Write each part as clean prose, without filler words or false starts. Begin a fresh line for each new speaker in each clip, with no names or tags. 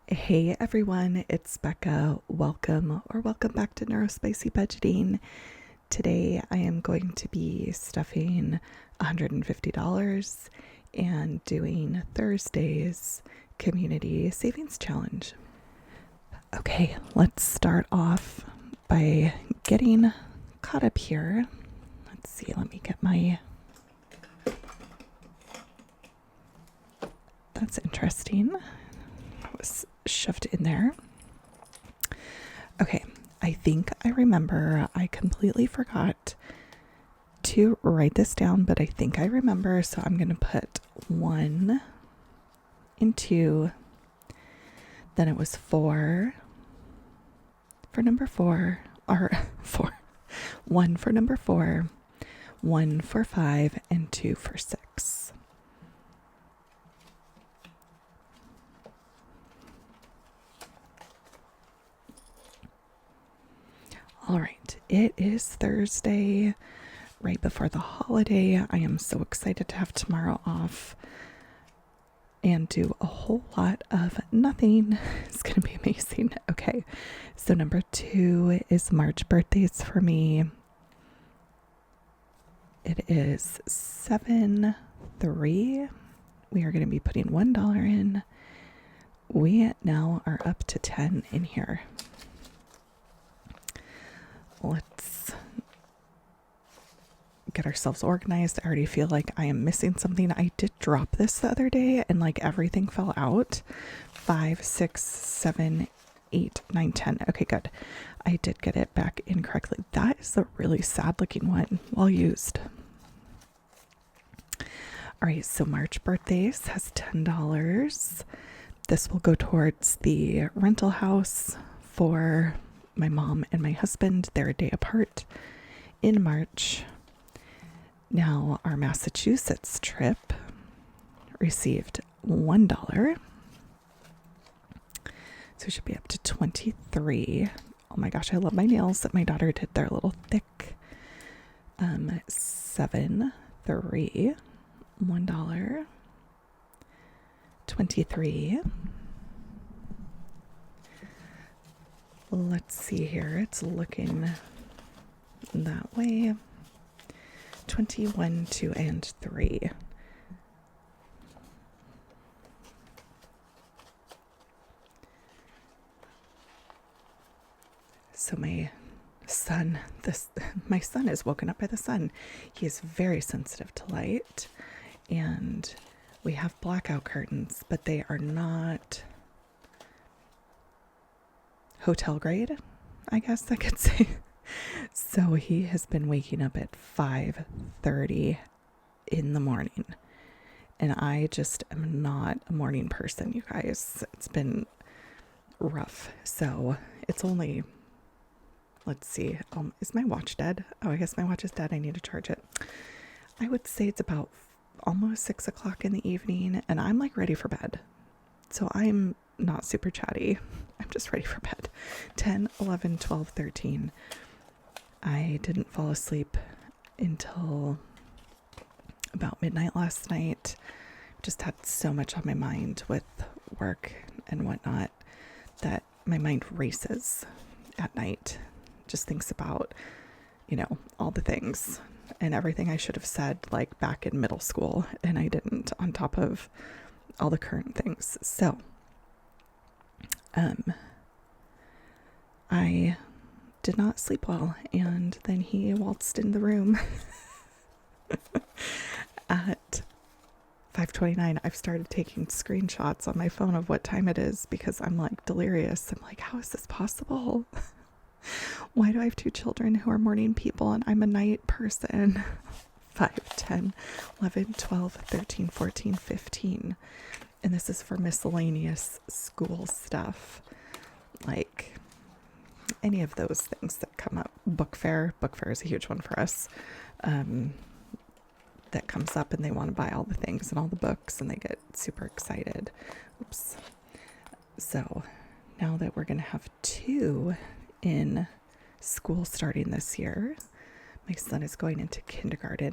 Hey everyone, it's Becca. Welcome back to Neurospicy Budgeting. Today I am going to be stuffing $150 and doing Thursday's Community Savings Challenge. Okay, let's start off by getting caught up here. Let's see, let me get my... That's interesting. It was shoved in there. Okay, I think I remember. I completely forgot to write this down, but I think I remember, so I'm going to put 1 and 2. Then it was 4 for number 4, or 4. 1 for number 4, 1 for 5, and 2 for 6. All right, it is Thursday, right before the holiday. I am so excited to have tomorrow off and do a whole lot of nothing. It's going to be amazing. Okay, so number 2 is March birthdays for me. It is 7-3. We are going to be putting $1 in. We now are up to 10 in here. Let's get ourselves organized. I already feel like I am missing something. I did drop this the other day and like everything fell out. 5, 6, 7, 8, 9, 10. Okay, good. I did get it back incorrectly. That is a really sad looking one. Well used. All right, so March birthdays has $10. This will go towards the rental house for my mom and my husband. They're a day apart in March. Now our Massachusetts trip received $1. So we should be up to 23. Oh my gosh, I love my nails that my daughter did. They're a little thick. 7, 3, $1, 23. Let's see here. It's looking that way. 21, 2, and 3. So my son is woken up by the sun. He is very sensitive to light, and we have blackout curtains, but they are not hotel grade, I guess I could say. So he has been waking up at 5:30 in the morning, and I just am not a morning person, you guys. It's been rough. So it's only, let's see, is my watch dead? Oh, I guess my watch is dead. I need to charge it. I would say it's about almost 6 o'clock in the evening, and I'm like ready for bed. So I'm not super chatty. I'm just ready for bed. 10, 11, 12, 13. I didn't fall asleep until about midnight last night. Just had so much on my mind with work and whatnot that my mind races at night. Just thinks about, all the things and everything I should have said like back in middle school, and I didn't, on top of all the current things. So I did not sleep well, and then he waltzed in the room at 5:29. I've started taking screenshots on my phone of what time it is because I'm like delirious. I'm like, how is this possible? Why do I have 2 children who are morning people and I'm a night person? 5, 10, 11, 12, 13, 14, 15. And this is for miscellaneous school stuff, like any of those things that come up. Book fair is a huge one for us. That comes up and they want to buy all the things and all the books and they get super excited. Oops. So now that we're going to have 2 in school starting this year, my son is going into kindergarten.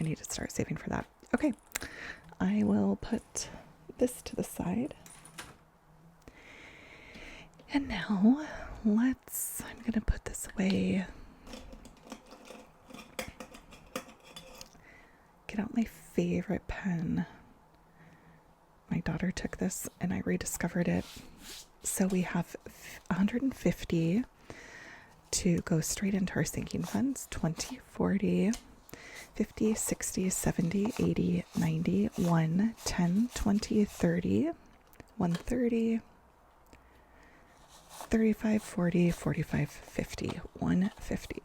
I need to start saving for that. Okay, I will put this to the side And now I'm going to put this away. Get out my favorite pen. My daughter took this and I rediscovered it. So we have 150 to go straight into our sinking funds. 20, 40, 50, 60, 70, 80, 90, 1, 10, 20, 30, 130, 35, 40, 45, 50, 150.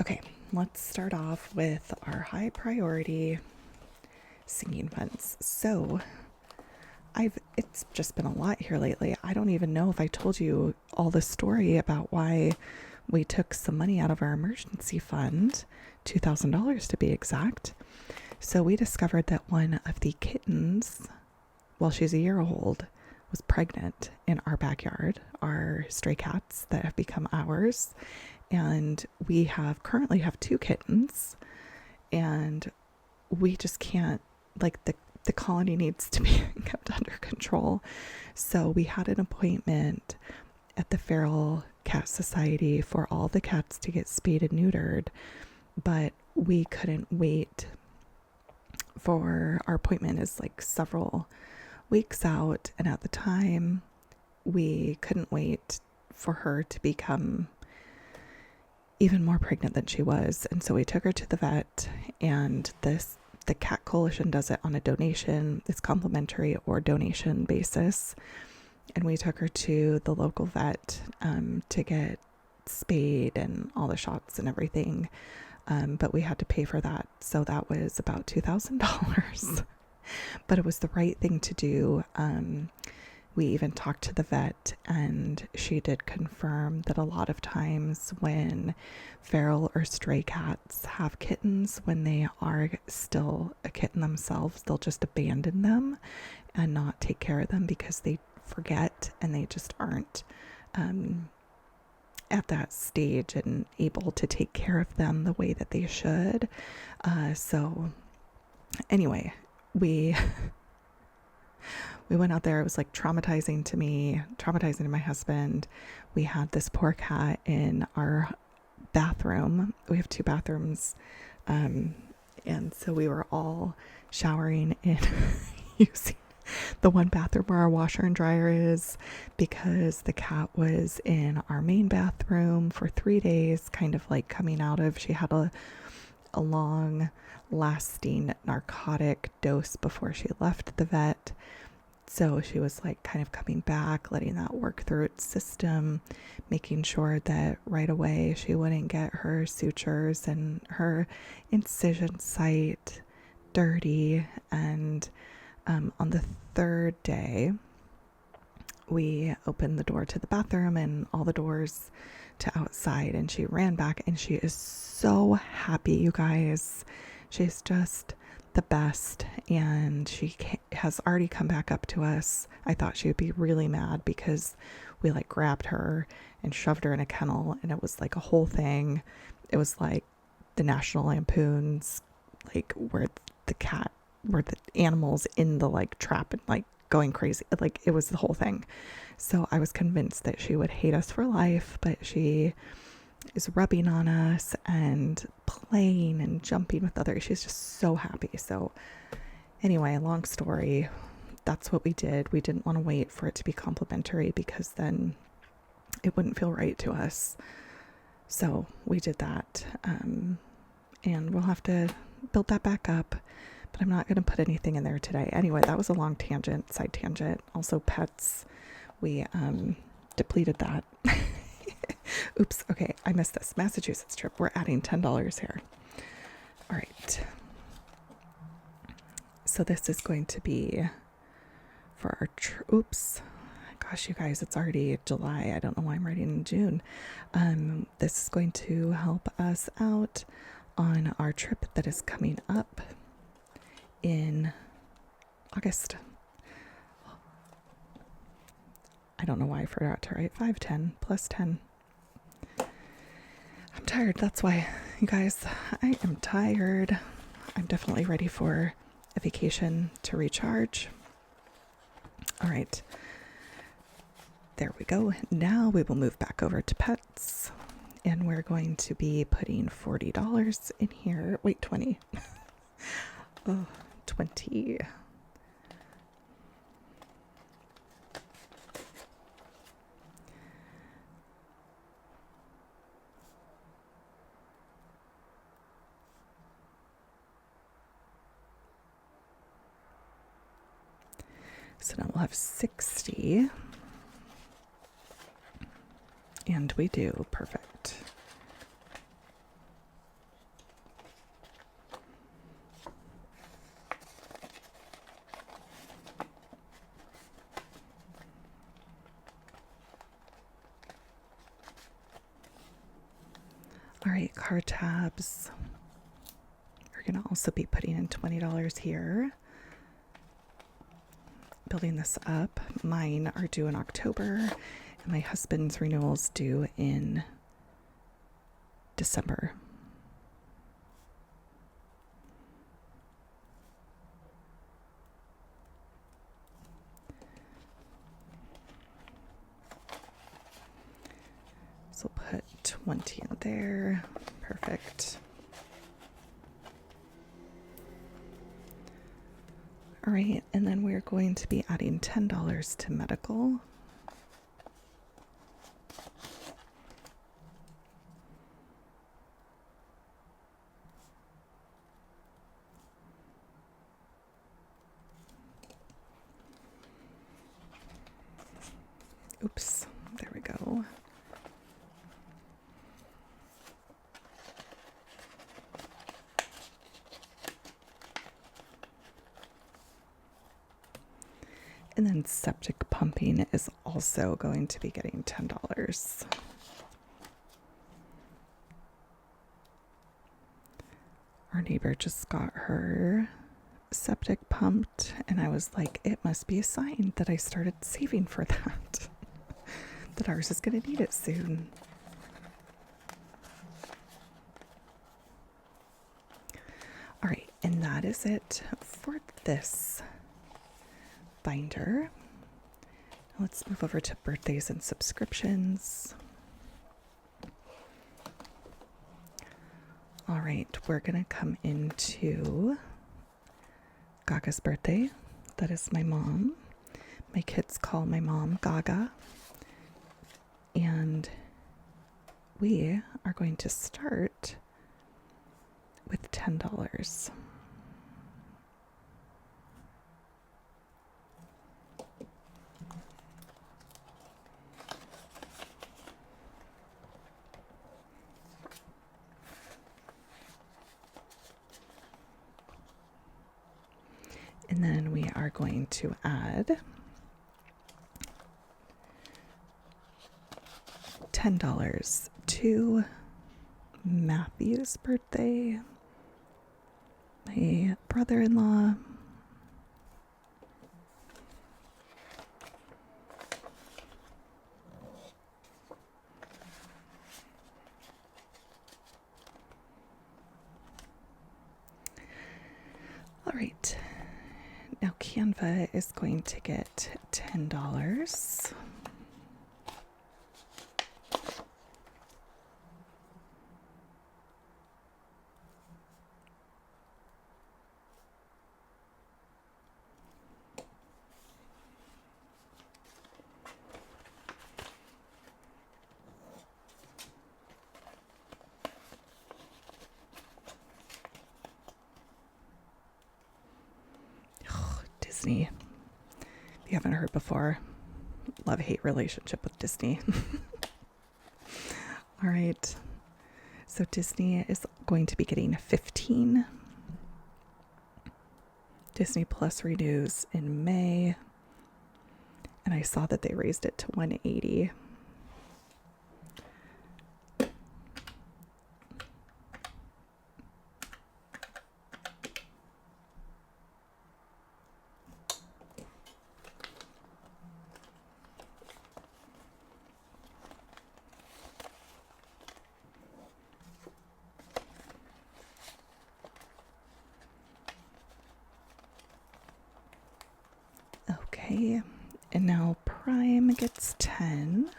Okay, let's start off with our high priority sinking funds. So it's just been a lot here lately. I don't even know if I told you all the story about why we took some money out of our emergency fund, $2,000 to be exact. So we discovered that one of the kittens, well, she's a year old, was pregnant in our backyard, our stray cats that have become ours. And we currently have 2 kittens, and we just can't, like, the colony needs to be kept under control. So we had an appointment at the Feral Cat Society for all the cats to get spayed and neutered, but we couldn't wait for our appointment is like several weeks out, and at the time we couldn't wait for her to become even more pregnant than she was. And so we took her to the vet, and the Cat Coalition does it on a donation, it's complimentary or donation basis. And we took her to the local vet to get spayed and all the shots and everything. But we had to pay for that. So that was about $2,000. But it was the right thing to do. We even talked to the vet, and she did confirm that a lot of times when feral or stray cats have kittens, when they are still a kitten themselves, they'll just abandon them and not take care of them because they forget and they just aren't at that stage and able to take care of them the way that they should. So anyway, we went out there. It was like traumatizing to me, traumatizing to my husband. We had this poor cat in our bathroom. We have 2 bathrooms. And so we were all showering in using the one bathroom where our washer and dryer is, because the cat was in our main bathroom for 3 days, kind of like coming out of, she had a long lasting narcotic dose before she left the vet. So she was like kind of coming back, letting that work through its system, making sure that right away she wouldn't get her sutures and her incision site dirty. And on the 3rd day, we opened the door to the bathroom and all the doors to outside, and she ran back, and she is so happy, you guys. She's just the best, and she has already come back up to us. I thought she would be really mad because we like grabbed her and shoved her in a kennel, and it was like a whole thing. It was like the National Lampoons, like where the animals in the like trap and like going crazy, like it was the whole thing. So I was convinced that she would hate us for life, but she is rubbing on us and playing and jumping with others. She's just so happy. So anyway, long story, that's what we did. We didn't want to wait for it to be complimentary because then it wouldn't feel right to us. So we did that. And we'll have to build that back up, but I'm not going to put anything in there today. Anyway, that was a long tangent, side tangent. Also pets, we depleted that. Oops. Okay. I missed this Massachusetts trip. We're adding $10 here. All right. So this is going to be for our oops. Gosh, you guys, it's already July. I don't know why I'm writing in June. This is going to help us out on our trip that is coming up in August. I don't know why I forgot to write 510 plus 10. I'm tired. That's why, you guys, I am tired. I'm definitely ready for a vacation to recharge. All right. There we go. Now we will move back over to pets. And we're going to be putting $40 in here. Wait, 20. Oh, 20. So now we'll have 60. And we do. Perfect. All right, card tabs. We're going to also be putting in $20 here. Building this up. Mine are due in October, and my husband's renewal's due in December. So we'll put 20 in there. Perfect. All right, and then we're going to be adding $10 to medical. Oops, there we go. And then septic pumping is also going to be getting $10. Our neighbor just got her septic pumped, and I was like, it must be a sign that I started saving for that. That ours is going to need it soon. All right, and that is it for this binder. Let's move over to birthdays and subscriptions. All right, we're gonna come into Gaga's birthday. That is my mom. My kids call my mom Gaga. And we are going to start with $10. And then we are going to add $10 to Matthew's birthday, my brother-in-law. All right. Now Canva is going to get $10. Disney. If you haven't heard before, love-hate relationship with Disney. All right. So Disney is going to be getting 15. Disney Plus renews in May. And I saw that they raised it to 180. Okay, And now Prime gets 10.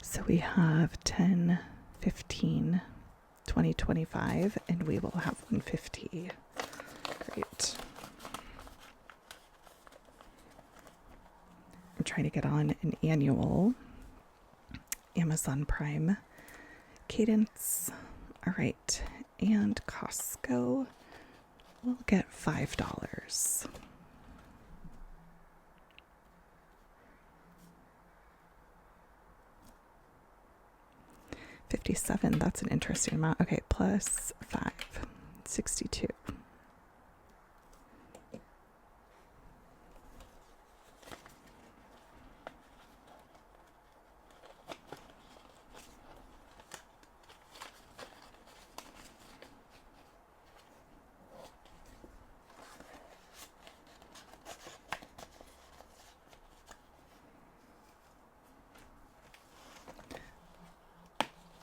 So we have 10, 15, 20, 25, and we will have 150. Great. I'm trying to get on an annual Amazon Prime cadence. All right. And Costco will get $5. 57, that's an interesting amount. Okay, plus 5, 62.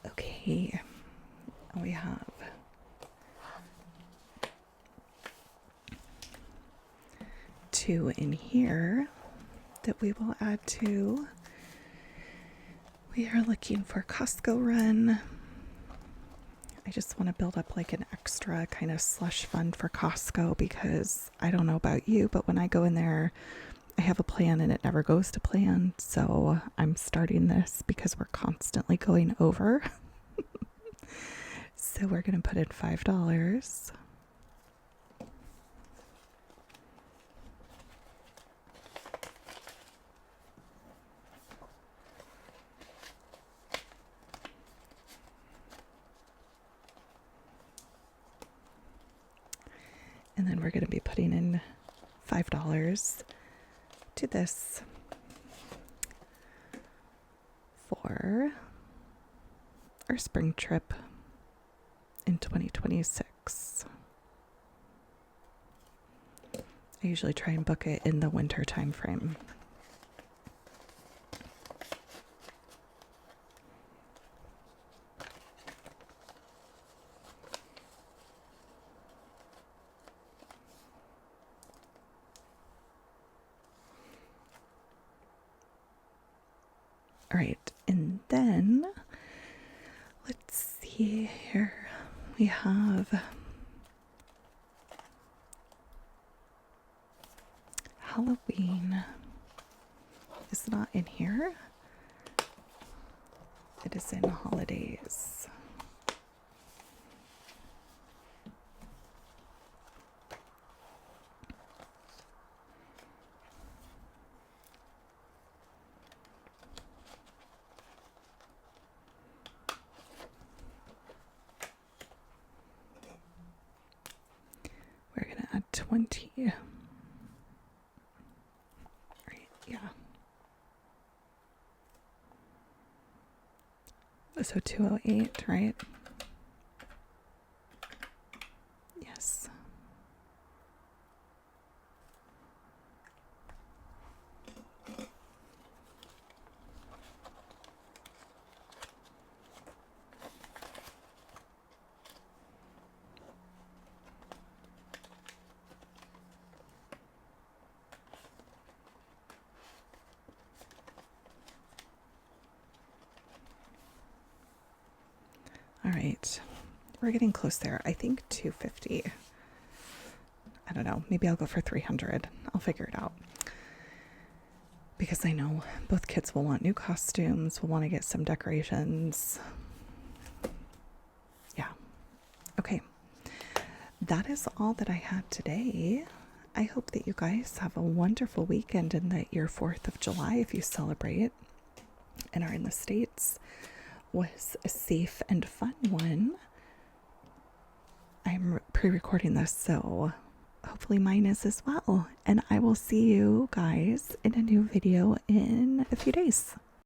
Okay, we have two in here that we will add to. We are looking for Costco run. I just want to build up like an extra kind of slush fund for Costco because I don't know about you, but when I go in there, I have a plan and it never goes to plan. So I'm starting this because we're constantly going over. So we're going to put in $5. And then we're going to be putting in $5 to this for our spring trip in 2026. I usually try and book it in the winter time frame. All right, and then let's see here. We have Halloween. Is not in here. It is in holidays. We're going to add 20. Right, yeah. So 208, right? Yes. All right, we're getting close there. I think 250. I don't know. Maybe I'll go for 300. I'll figure it out. Because I know both kids will want new costumes, will want to get some decorations. Yeah. Okay. That is all that I had today. I hope that you guys have a wonderful weekend and that your 4th of July, if you celebrate and are in the States, was a safe and fun one. I'm pre-recording this, so hopefully mine is as well. And I will see you guys in a new video in a few days.